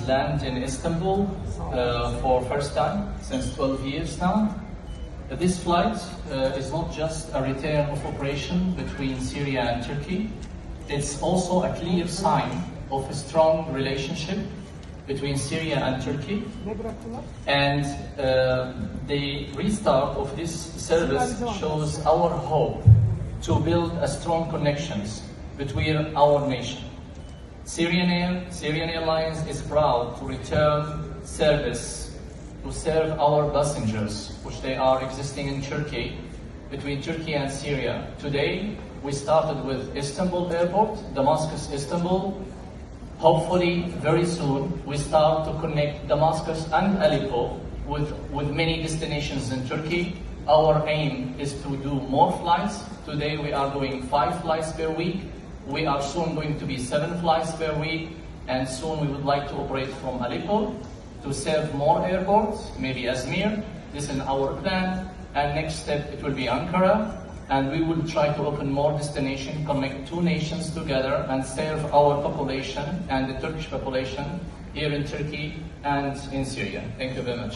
land in Istanbul for first time since 12 years now. This flight is not just a return of operation between Syria and Turkey. It's also a clear sign of a strong relationship between Syria and Turkey. And the restart of this service shows our hope to build a strong connections between our nation. Syrian Airlines is proud to return service to serve our passengers, which they are existing in Turkey, between Turkey and Syria. Today, we started with Istanbul Airport, Damascus, Istanbul. Hopefully, very soon, we start to connect Damascus and Aleppo with many destinations in Turkey. Our aim is to do more flights. Today, we are doing 5 flights per week. We are soon going to be 7 flights per week, and soon we would like to operate from Aleppo to serve more airports, maybe Izmir. This is our plan, and next step it will be Ankara, and we will try to open more destinations, connect 2 nations together, and serve our population and the Turkish population here in Turkey and in Syria. Thank you very much.